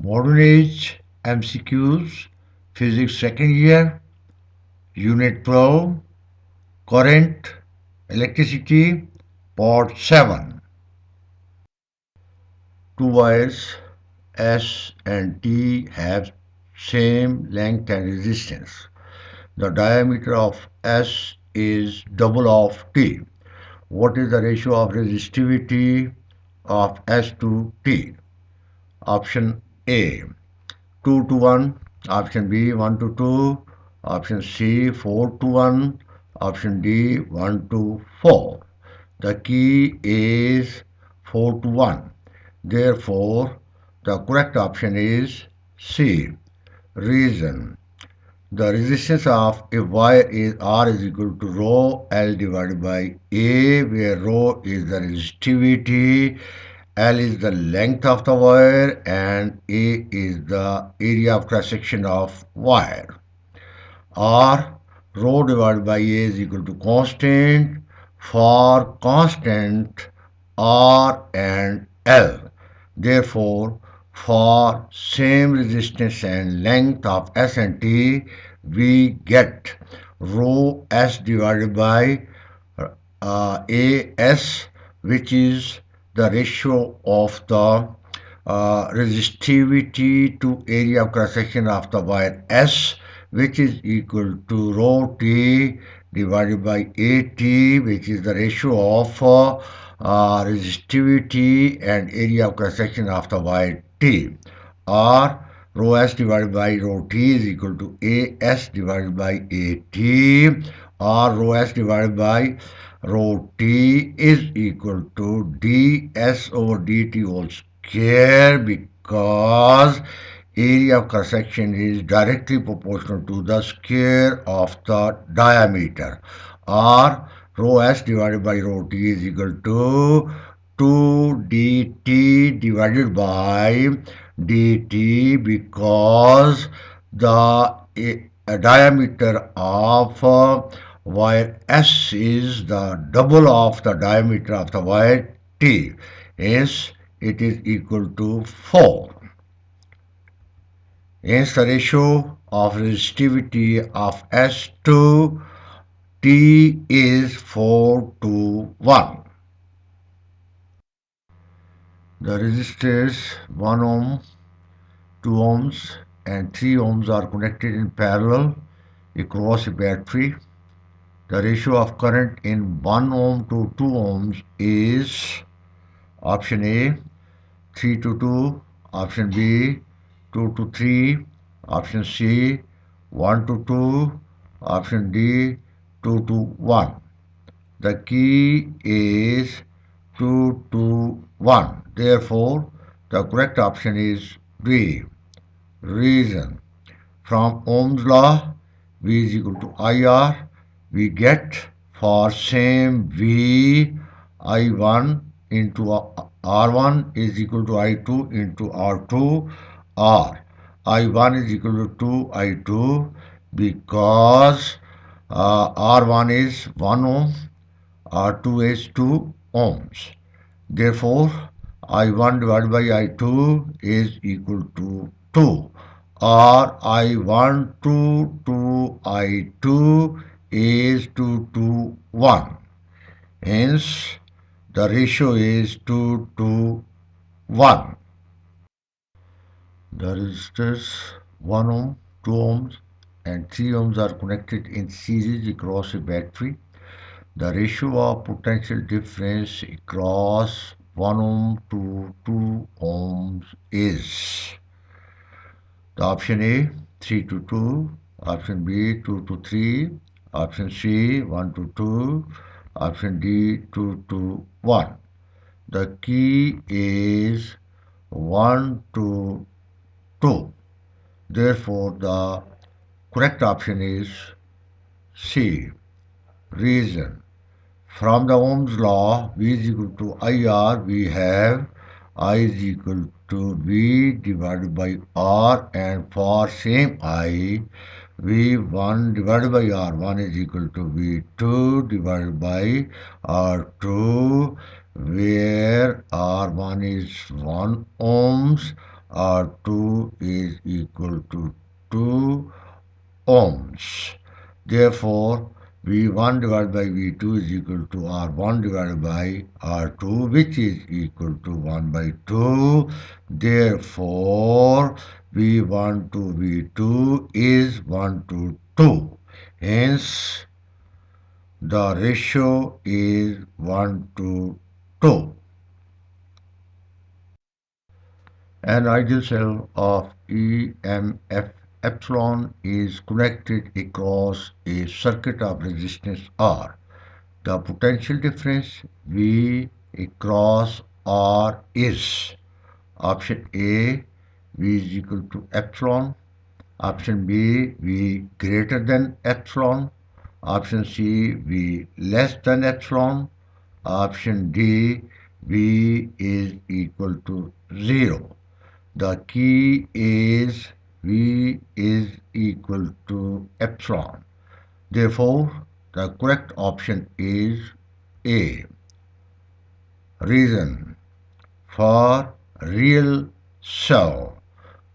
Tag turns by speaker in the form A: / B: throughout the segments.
A: Modern age MCQs, Physics second year, Unit 12, Current, Electricity, Part 7. Two wires S and T have same length and resistance. The diameter of S is double of T. What is the ratio of resistivity of S to T? Option A 2 to 1, option B 1 to 2, option C 4 to 1, option D 1 to 4. The key is 4 to 1. Therefore, the correct option is C. Reason: the resistance of a wire is R is equal to rho L divided by A, where rho is the resistivity, L is the length of the wire, and A is the area of cross section of wire. R, rho divided by A is equal to constant for constant R and L. Therefore, for same resistance and length of S and T, we get rho S divided by AS, which is the ratio of the resistivity to area of cross section of the wire S, which is equal to rho T divided by AT, which is the ratio of resistivity and area of cross section of the wire T. Or rho S divided by rho T is equal to AS divided by AT, or rho S divided by rho T is equal to ds over dt whole square, because area of cross section is directly proportional to the square of the diameter. Or rho S divided by rho T is equal to 2 dt divided by dt, because the diameter of wire S is the double of the diameter of the wire T. Hence, it is equal to 4. Hence, the ratio of resistivity of S to T is 4 to 1. The resistors 1 ohm, 2 ohms and 3 ohms are connected in parallel across a battery. The ratio of current in 1 ohm to 2 ohms is option A 3 to 2, option B 2 to 3, option C 1 to 2, option D 2 to 1. The key is 2 to 1. Therefore, the correct option is B. Reason: from Ohm's law, V is equal to IR, we get for same V, I1 into R1 is equal to I2 into R2, or I1 is equal to 2I2, because R1 is 1 ohm, R2 is 2 ohms. Therefore, I1 divided by I2 is equal to 2, or I1 to I2 is 2 to 1. Hence, the ratio is 2 to 1. The resistors 1 ohm, 2 ohms and 3 ohms are connected in series across a battery. The ratio of potential difference across 1 ohm to 2 ohms is the option A 3 to 2, option B 2 to 3, option C 1 to 2, option D 2 to 1. The key is 1 to 2. Therefore, the correct option is C. Reason: from the Ohm's law, V is equal to IR, we have I is equal to V divided by R, and for same I, V1 divided by R1 is equal to V2 divided by R2, where R1 is 1 ohms, R2 is equal to 2 ohms. Therefore, V1 divided by V2 is equal to R1 divided by R2, which is equal to 1 by 2. Therefore, V1 to V2 is 1 to 2. Hence, the ratio is 1 to 2. An ideal cell of EMF epsilon is connected across a circuit of resistance R. The potential difference V across R is option A, V is equal to epsilon, option B, V greater than epsilon, option C, V less than epsilon, option D, V is equal to 0. The key is V is equal to epsilon. Therefore, the correct option is A. Reason: for real cell,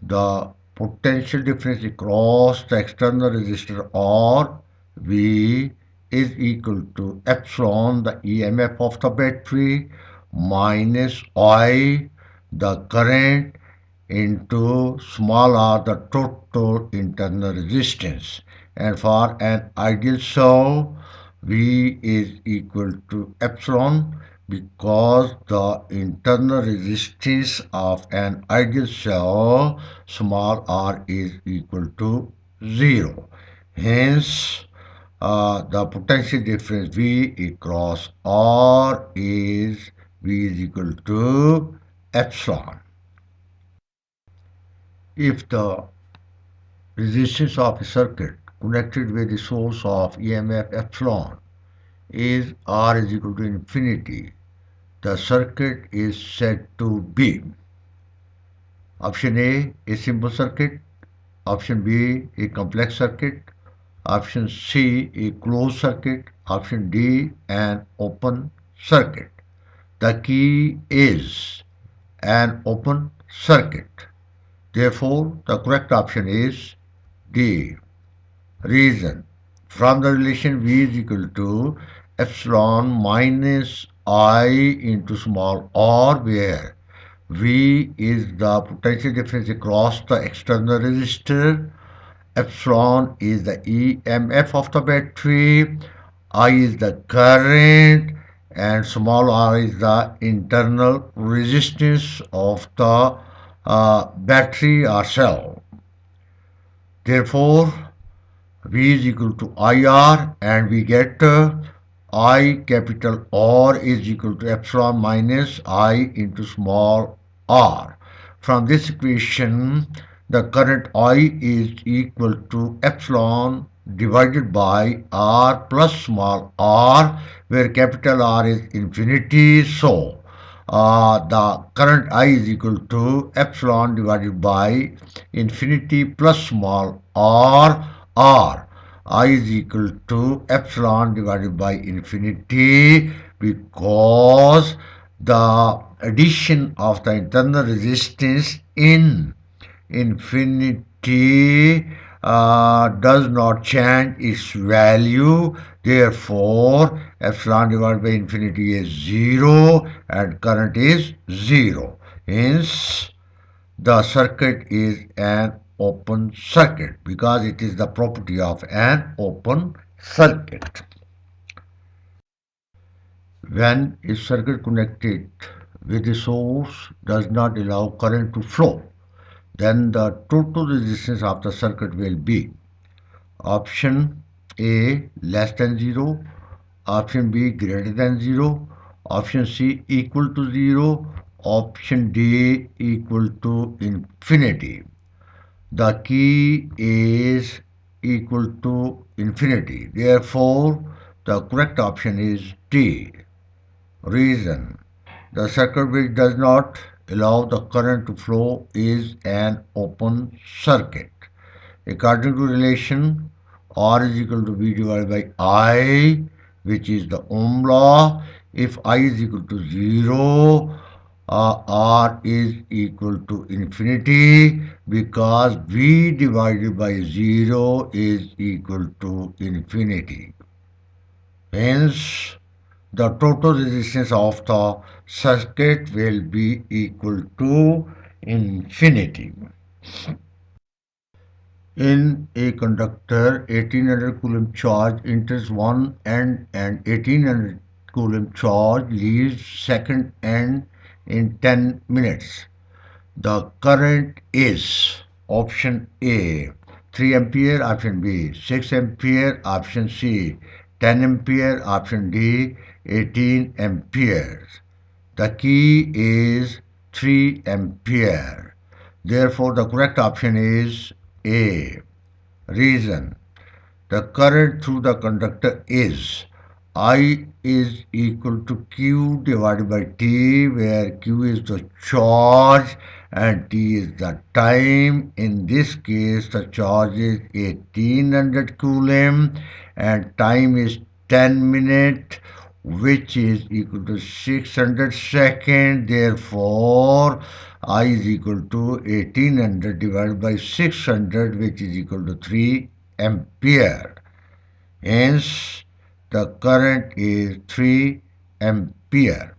A: the potential difference across the external resistor R V is equal to epsilon, the EMF of the battery, minus I, the current, into small r, the total internal resistance. And for an ideal cell, V is equal to epsilon, because the internal resistance of an ideal cell, small r, is equal to 0. Hence, the potential difference V across R is V is equal to epsilon. If the resistance of a circuit connected with the source of EMF epsilon is R is equal to infinity, the circuit is said to be option A simple circuit, option B a complex circuit, option C a closed circuit, option D an open circuit. The key is an open circuit. Therefore, the correct option is D. Reason: from the relation V is equal to epsilon minus I into small r, where V is the potential difference across the external resistor, epsilon is the EMF of the battery, I is the current, and small r is the internal resistance of the battery or cell. Therefore, V is equal to IR, and we get I capital R is equal to epsilon minus I into small r. From this equation, the current I is equal to epsilon divided by R plus small r, where capital R is infinity. So, the current I is equal to epsilon divided by infinity plus small r. I is equal to epsilon divided by infinity, because the addition of the internal resistance in infinity does not change its value. Therefore, epsilon divided by infinity is 0 and current is 0. Hence, the circuit is an open circuit, because it is the property of an open circuit. When a circuit connected with a source does not allow current to flow, then the total resistance of the circuit will be option A less than 0, option B greater than 0, option C equal to 0, option D equal to infinity. The key is equal to infinity. Therefore, the correct option is D. Reason: the circuit which does not allow the current to flow is an open circuit. According to relation, R is equal to V divided by I, which is the Ohm law. If I is equal to 0, R is equal to infinity because V divided by 0 is equal to infinity. Hence, the total resistance of the circuit will be equal to infinity. In a conductor, 1800 coulomb charge enters one end and 1800 coulomb charge leaves second end in 10 minutes. The current is option A 3 ampere, option B 6 ampere, option C 10 ampere, option D 18 amperes. The key is 3 ampere. Therefore, the correct option is A. Reason: the current through the conductor is I is equal to Q divided by T, where Q is the charge and T is the time. In this case, the charge is 1800 coulomb and time is 10 minutes, which is equal to 600 seconds. Therefore, I is equal to 1800 divided by 600, which is equal to 3 ampere. Hence, the current is 3 ampere.